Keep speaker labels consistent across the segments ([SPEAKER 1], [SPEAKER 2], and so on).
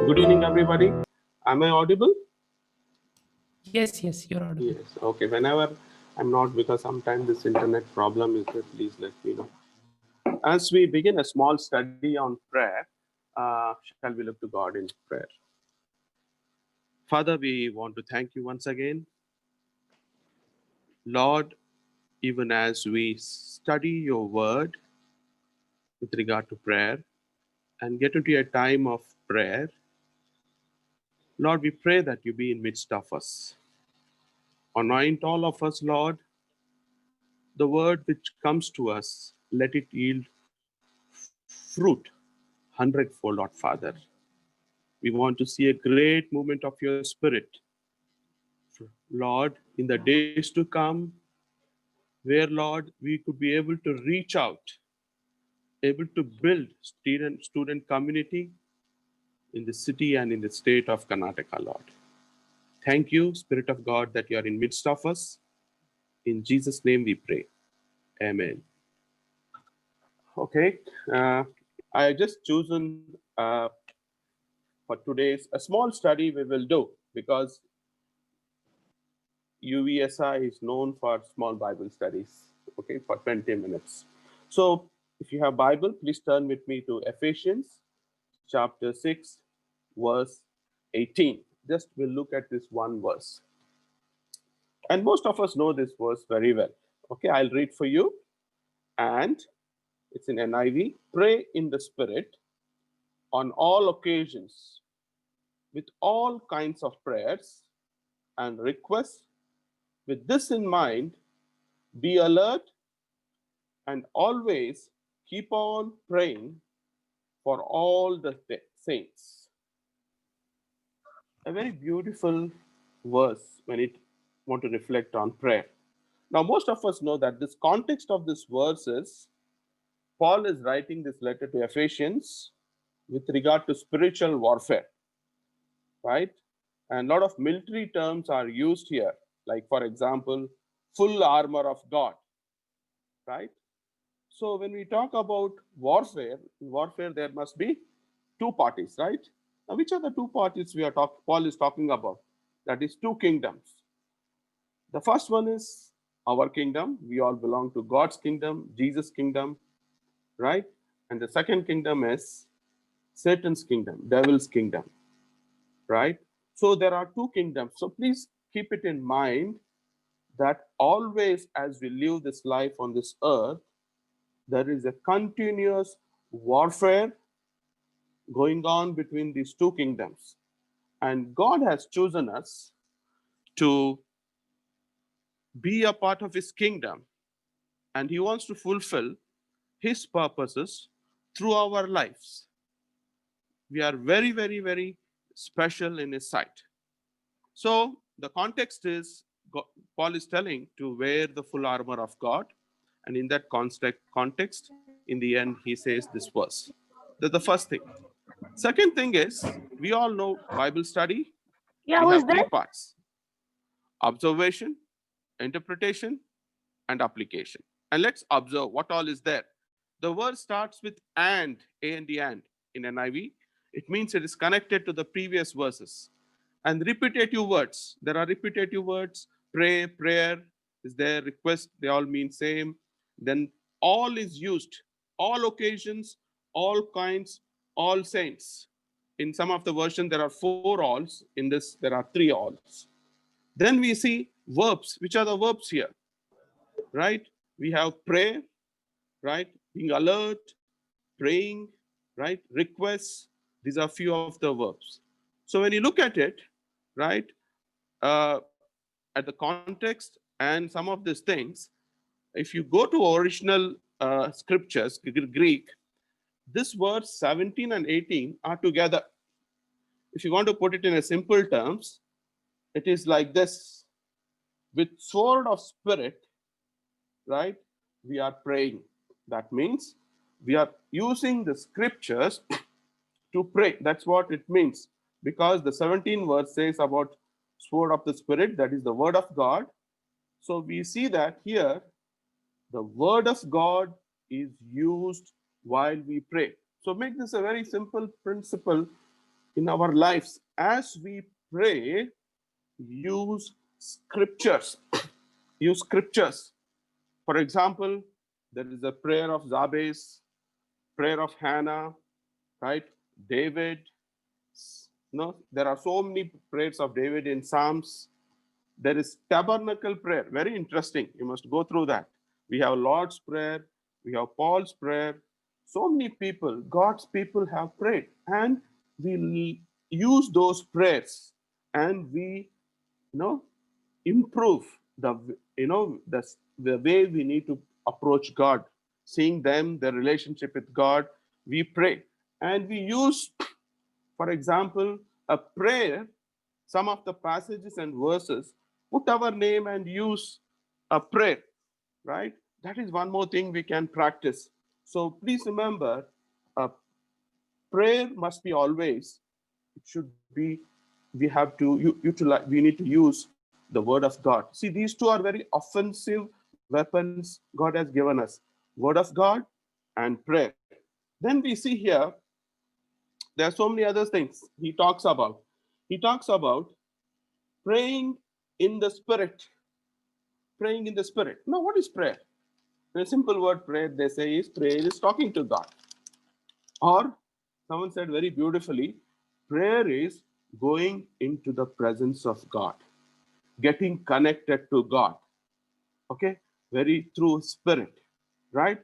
[SPEAKER 1] Good evening, everybody. Am I audible?
[SPEAKER 2] Yes, you're audible.
[SPEAKER 1] Yes. Okay. Whenever I'm not, because sometimes this internet problem is there, please let me know. As we begin a small study on prayer, shall we look to God in prayer? Father, we want to thank you once again. Lord, even as we study your word with regard to prayer and get into a time of prayer, Lord, we pray that you be in midst of us. Anoint all of us, Lord. The word which comes to us, let it yield fruit hundredfold, Lord Father. We want to see a great movement of your spirit, Lord, in the days to come, where, Lord, we could be able to reach out, able to build student community in the city and in the state of Karnataka, Lord. Thank you, Spirit of God, that you are in midst of us. In Jesus' name we pray. Amen. Okay. I just chosen for today's a small study we will do because UVSI is known for small Bible studies, okay, for 20 minutes. So if you have Bible, please turn with me to Ephesians chapter 6, verse 18. Just we'll look at this one verse. And most of us know this verse very well. Okay, I'll read for you. And it's in NIV. Pray in the Spirit on all occasions with all kinds of prayers and requests. With this in mind, be alert and always keep on praying for all the saints. A very beautiful verse when it want to reflect on prayer. Now, most of us know that this context of this verse is Paul is writing this letter to Ephesians with regard to spiritual warfare, right? And a lot of military terms are used here, like, for example, full armor of God, right? So when we talk about warfare, in warfare there must be two parties, right? Now, which are the two parties Paul is talking about? That is two kingdoms. The first one is our kingdom. We all belong to God's kingdom, Jesus' kingdom, right? And the second kingdom is Satan's kingdom, devil's kingdom, right? So there are two kingdoms. So please keep it in mind that always as we live this life on this earth, there is a continuous warfare going on between these two kingdoms. And God has chosen us to be a part of his kingdom, and he wants to fulfill his purposes through our lives. We are very, very, very special in his sight. So the context is Paul is telling to wear the full armor of God. And in that context, in the end, he says this verse. That's the first thing. Second thing is, we all know Bible study.
[SPEAKER 3] Yeah,
[SPEAKER 1] We
[SPEAKER 3] who's
[SPEAKER 1] have three
[SPEAKER 3] that?
[SPEAKER 1] parts: observation, interpretation, and application. And let's observe what all is there. The word starts with and, A and the and in NIV. It means it is connected to the previous verses. And repetitive words. There are repetitive words. Pray, prayer is there, request, they all mean same. Then all is used. All occasions, all kinds, all saints. In some of the version, there are 4 alls. In this, there are 3 alls. Then we see verbs. Which are the verbs here? Right? We have pray, right? Being alert, praying, right? Requests. These are few of the verbs. So when you look at it, right, at the context and some of these things, if you go to original scriptures, Greek, this words 17 and 18 are together. If you want to put it in a simple terms, it is like this: with sword of spirit, right, we are praying. That means we are using the scriptures to pray. That's what it means, because the 17 verse says about sword of the spirit, that is the word of God. So we see that here the word of God is used while we pray. So make this a very simple principle in our lives. As we pray, use scriptures. Use scriptures. For example, there is a prayer of Jabez, prayer of Hannah, right? David. No, there are so many prayers of David in Psalms. There is tabernacle prayer, very interesting. You must go through that. We have Lord's Prayer, we have Paul's Prayer. So many people, God's people have prayed, and we use those prayers, and we, improve the, the way we need to approach God. Seeing them, their relationship with God, we pray, and we use, for example, a prayer, some of the passages and verses, put our name and use a prayer, right? That is one more thing we can practice. So please remember, prayer must be always, it should be, we have to utilize, we need to use the word of God. See, these two are very offensive weapons God has given us: word of God and prayer. Then we see here, there are so many other things he talks about praying in the spirit. Praying in the spirit. Now, what is prayer? In a simple word, prayer, they say, is prayer is talking to God. Or someone said very beautifully, prayer is going into the presence of God, getting connected to God. Okay? Very through spirit, right?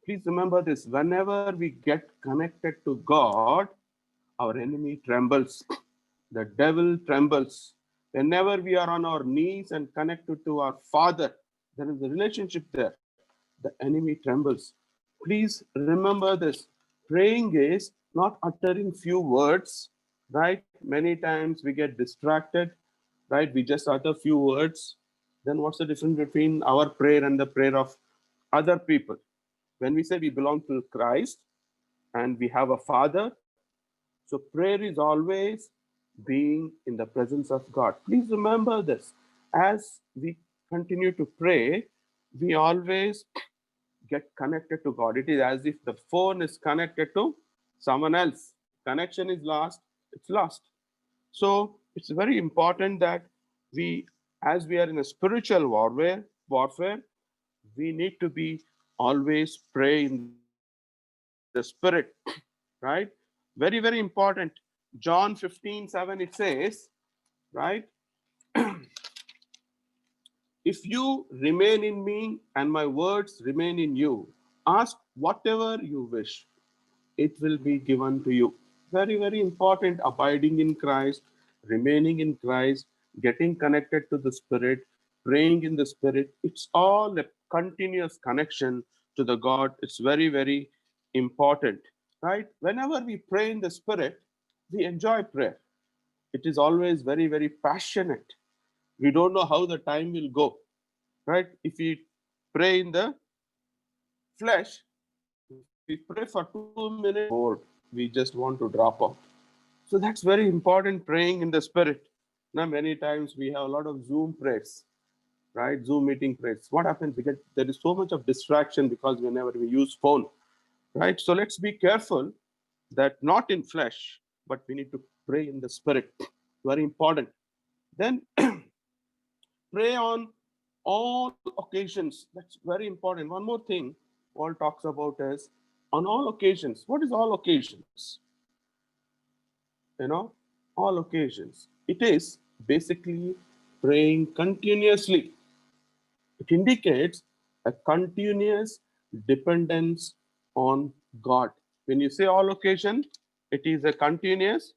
[SPEAKER 1] Please remember this. Whenever we get connected to God, our enemy trembles. The devil trembles. Whenever we are on our knees and connected to our Father, there is a relationship there. The enemy trembles. Please remember this. Praying is not uttering few words, right? Many times we get distracted, right? We just utter few words. Then what's the difference between our prayer and the prayer of other people? When we say we belong to Christ and we have a Father, so prayer is always being in the presence of God. Please remember this. As we continue to pray, we always get connected to God. It is as if the phone is connected to someone else. Connection is lost, it's lost. So it's very important that we, as we are in a spiritual warfare, we need to be always pray in the spirit, right? Very, very important. John 15:7, it says, right? If you remain in me and my words remain in you, ask whatever you wish, it will be given to you. Very, very important. Abiding in Christ, remaining in Christ, getting connected to the Spirit, praying in the Spirit. It's all a continuous connection to the God. It's very, very important, right? Whenever we pray in the Spirit, we enjoy prayer. It is always very, very passionate. We don't know how the time will go, right? If we pray in the flesh, if we pray for 2 minutes, we get bored. We just want to drop off. So that's very important, praying in the spirit. Now, many times we have a lot of Zoom prayers, right? Zoom meeting prayers. What happens? Because there is so much of distraction because whenever we use phone, right? So let's be careful that not in flesh, but we need to pray in the spirit. Very important. Then pray on all occasions. That's very important. One more thing Paul talks about is on all occasions. What is all occasions? All occasions. It is basically praying continuously. It indicates a continuous dependence on God. When you say all occasion, it is a continuous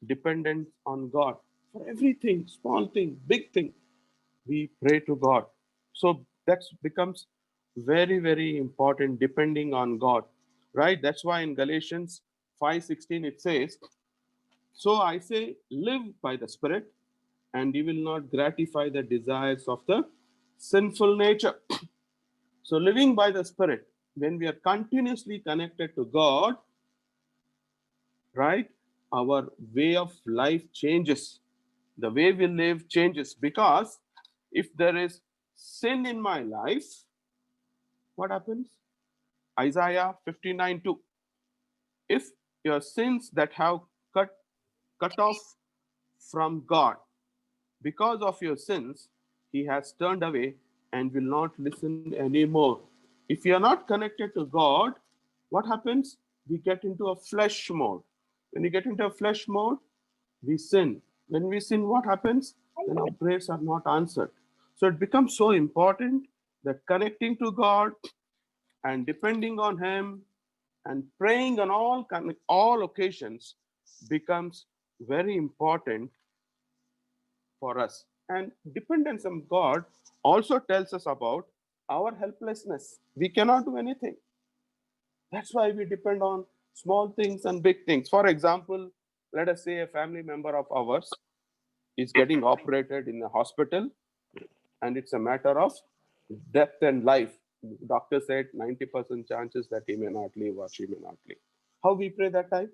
[SPEAKER 1] dependence on God. For everything, small thing, big thing, we pray to God. So that becomes very, very important, depending on God, right? That's why in Galatians 5:16 it says, so I say, live by the Spirit, and you will not gratify the desires of the sinful nature. So, living by the Spirit, when we are continuously connected to God, right, our way of life changes. The way we live changes because if there is sin in my life, what happens? Isaiah 59:2. If your sins that have cut cut off from God. Because of your sins, he has turned away and will not listen anymore. If you are not connected to God, what happens? We get into a flesh mode. When we get into a flesh mode, we sin. When we sin, what happens? Then our prayers are not answered. So it becomes so important that connecting to God and depending on Him and praying on all occasions becomes very important for us. And dependence on God also tells us about our helplessness. We cannot do anything. That's why we depend on small things and big things. For example, let us say a family member of ours is getting operated in a hospital, and it's a matter of death and life. Doctor said 90% chances that he may not live or she may not live. How we pray that time?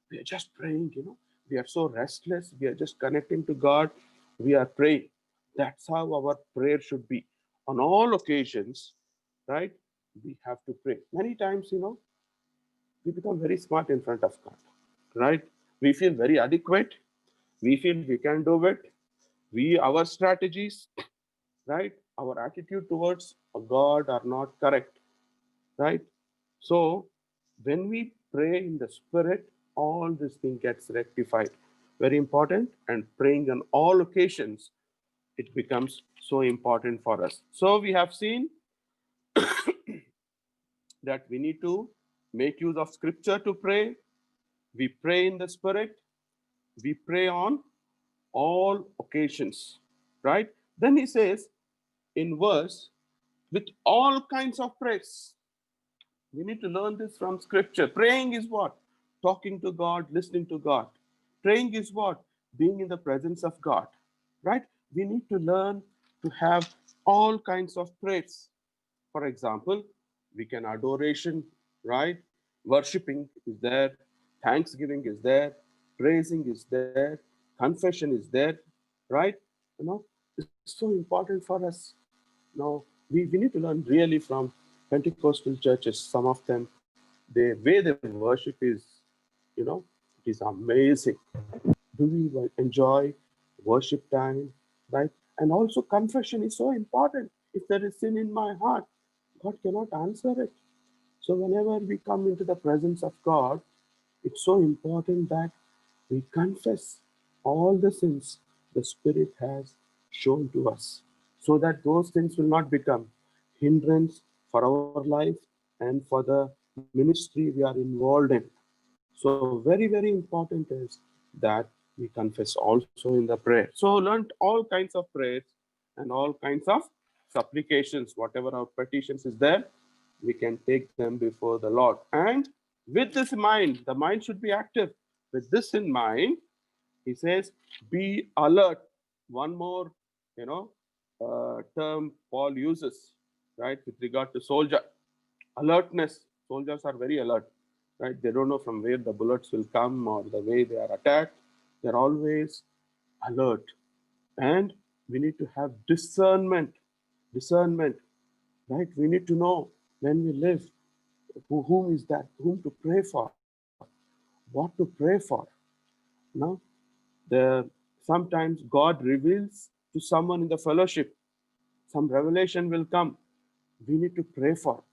[SPEAKER 1] We are just praying. We are so restless. We are just connecting to God. We are praying. That's how our prayer should be. On all occasions, right? We have to pray. Many times, we become very smart in front of God, right? We feel very adequate. We feel we can do it. Our strategies, right? Our attitude towards God are not correct, right? So when we pray in the Spirit, all this thing gets rectified. Very important. And praying on all occasions, it becomes so important for us. So we have seen that we need to make use of Scripture to pray. We pray in the Spirit. We pray on all occasions, right? Then he says in verse, with all kinds of prayers. We need to learn this from Scripture. Praying is what? Talking to God, listening to God. Praying is what? Being in the presence of God, right? We need to learn to have all kinds of prayers. For example, we can adoration, right? Worshipping is there, thanksgiving is there, praising is there, confession is there, right? It's so important for us. We need to learn really from Pentecostal churches. Some of them, the way they worship you know, it is amazing. Do we enjoy worship time, right? And also, confession is so important. If there is sin in my heart, God cannot answer it. So, whenever we come into the presence of God, it's so important that we confess all the sins the Spirit has shown to us, so that those things will not become hindrance for our life and for the ministry we are involved in. So very, very important is that we confess also in the prayer. So learned all kinds of prayers and all kinds of supplications. Whatever our petitions is there, we can take them before the Lord. And with this in mind, the mind should be active. With this in mind, he says, be alert. One more, term Paul uses, right, with regard to soldier. Alertness. Soldiers are very alert, right? They don't know from where the bullets will come or the way they are attacked. They're always alert. And we need to have discernment. Discernment, right? We need to know when we live, whom is that, whom to pray for, what to pray for. Now, sometimes God reveals to someone in the fellowship, some revelation will come. We need to pray for,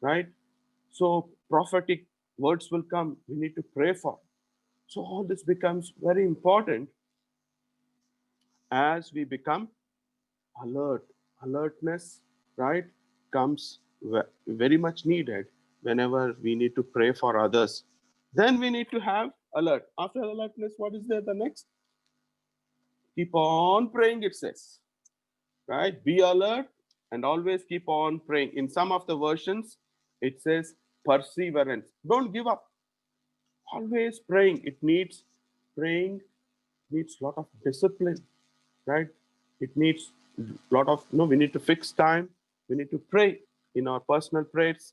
[SPEAKER 1] right? So prophetic words will come. We need to pray for. So all this becomes very important as we become alert. Alertness, right, comes very much needed whenever we need to pray for others. Then we need to have alert. After alertness, what is there the next? Keep on praying, it says, right? Be alert and always keep on praying. In some of the versions, it says perseverance. Don't give up. Always praying. Praying needs a lot of discipline, right? It needs a lot of, we need to fix time. We need to pray in our personal prayers.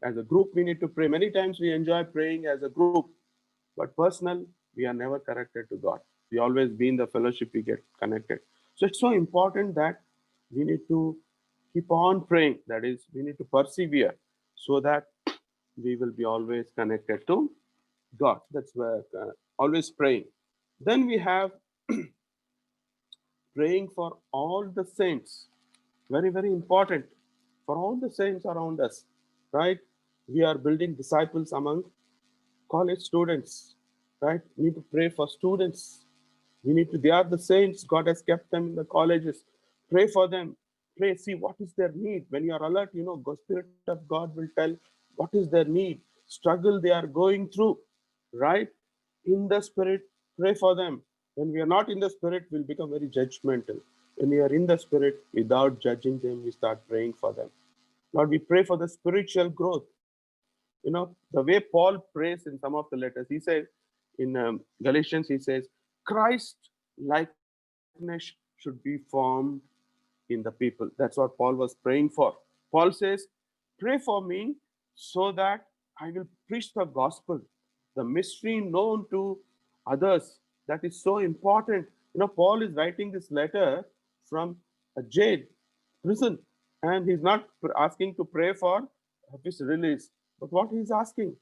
[SPEAKER 1] As a group, we need to pray. Many times we enjoy praying as a group, but personal, we are never connected to God. We always be in the fellowship, we get connected. So it's so important that we need to keep on praying. That is, we need to persevere so that we will be always connected to God. That's where always praying. Then we have praying for all the saints. Very, very important for all the saints around us, right? We are building disciples among college students, right? We need to pray for students. They are the saints. God has kept them in the colleges. Pray for them. Pray, see what is their need. When you are alert, the Spirit of God will tell what is their need, struggle they are going through, right? In the Spirit, pray for them. When we are not in the Spirit, we'll become very judgmental. When we are in the Spirit, without judging them, we start praying for them. Lord, we pray for the spiritual growth. The way Paul prays in some of the letters, he says in Galatians, he says, Christ likeness should be formed in the people. That's what Paul was praying for. Paul says, pray for me so that I will preach the gospel, the mystery known to others. That is so important. Paul is writing this letter from a jail, prison, and he's not asking to pray for his release. But what he's asking?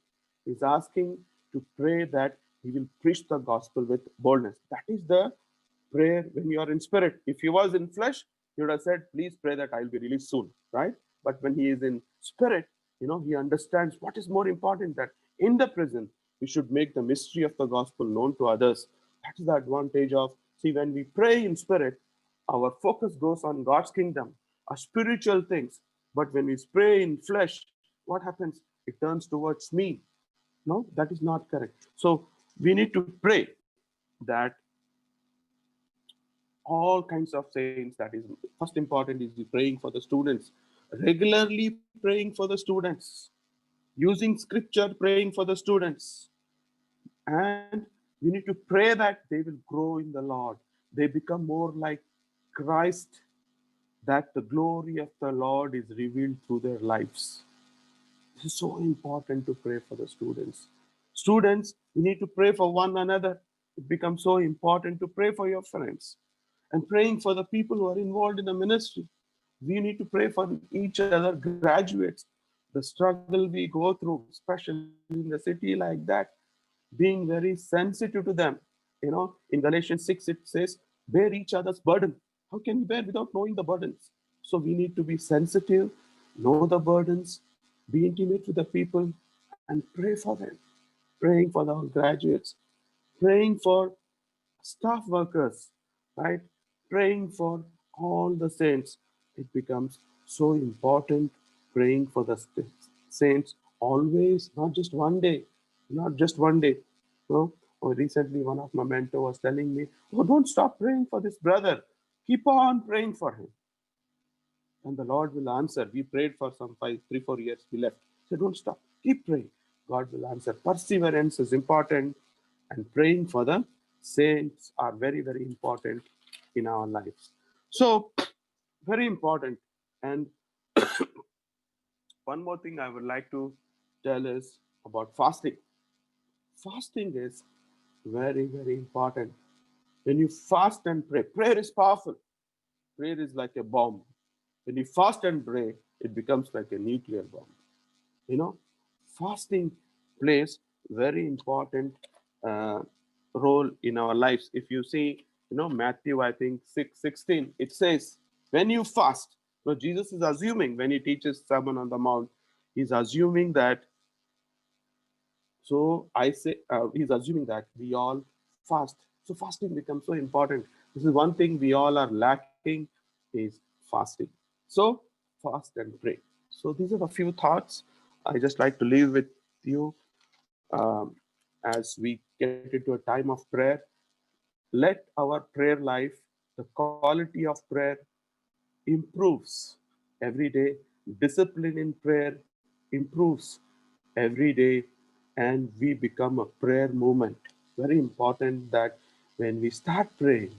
[SPEAKER 1] He's asking to pray that he will preach the gospel with boldness. That is the prayer when you are in spirit. If he was in flesh, he would have said, please pray that I'll be released soon, right? But when he is in spirit, he understands what is more important, that in the prison, we should make the mystery of the gospel known to others. That is the advantage of, see, when we pray in spirit, our focus goes on God's kingdom, our spiritual things. But when we pray in flesh, what happens? It turns towards me. No, that is not correct. So we need to pray that all kinds of saints. That is first important is praying for the students, regularly praying for the students, using scripture, praying for the students. And we need to pray that they will grow in the Lord, they become more like Christ, that the glory of the Lord is revealed through their lives. This is so important to pray for the students. Students, you need to pray for one another. It becomes so important to pray for your friends and praying for the people who are involved in the ministry. We need to pray for each other, graduates, the struggle we go through, especially in the city like that, being very sensitive to them. In Galatians 6, it says, bear each other's burden. How can we bear without knowing the burdens? So we need to be sensitive, know the burdens, be intimate with the people, and pray for them. Praying for the graduates, praying for staff workers, right? Praying for all the saints. It becomes so important praying for the saints always, not just one day, not just one day. Recently, one of my mentors was telling me, oh, don't stop praying for this brother. Keep on praying for him. And the Lord will answer. We prayed for some 3-4 years, we left. So don't stop. Keep praying. God will answer. Perseverance is important, and praying for the saints are very, very important in our lives. So, very important. And one more thing I would like to tell is about fasting. Fasting is very, very important. When you fast and pray, prayer is powerful. Prayer is like a bomb. When you fast and pray, it becomes like a nuclear bomb. You know, fasting plays very important uh, role in our lives. If you see, Matthew, I think 6:16, it says, when you fast, Jesus is assuming when he teaches Sermon on the Mount, he's assuming that, he's assuming that we all fast. So fasting becomes so important. This is one thing we all are lacking is fasting. So fast and pray. So these are the few thoughts I just like to leave with you as we get into a time of prayer. Let our prayer life, the quality of prayer improves every day. Discipline in prayer improves every day, and we become a prayer movement. Very important that when we start praying,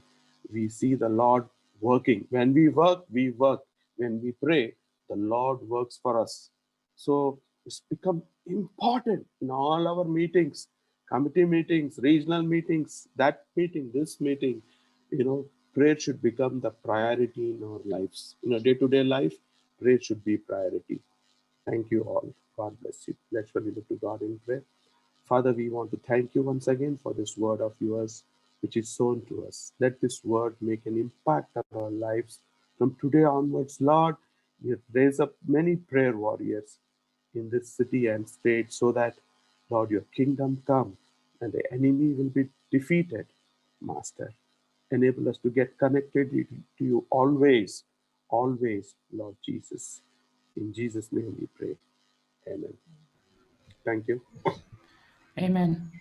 [SPEAKER 1] we see the Lord working. When we work, we work. When we pray, the Lord works for us. So it's become important in all our meetings, committee meetings, regional meetings, that meeting, this meeting, prayer should become the priority in our lives. In a day-to-day life, prayer should be priority. Thank you all. God bless you. Let's really look to God in prayer. Father, we want to thank you once again for this word of yours. which is sown to us. Let this word make an impact on our lives. From today onwards, Lord, we raise up many prayer warriors in this city and state so that, Lord, your kingdom come and the enemy will be defeated, Master. Enable us to get connected to you always, always, Lord Jesus. In Jesus' name we pray. Amen. Thank you.
[SPEAKER 2] Amen.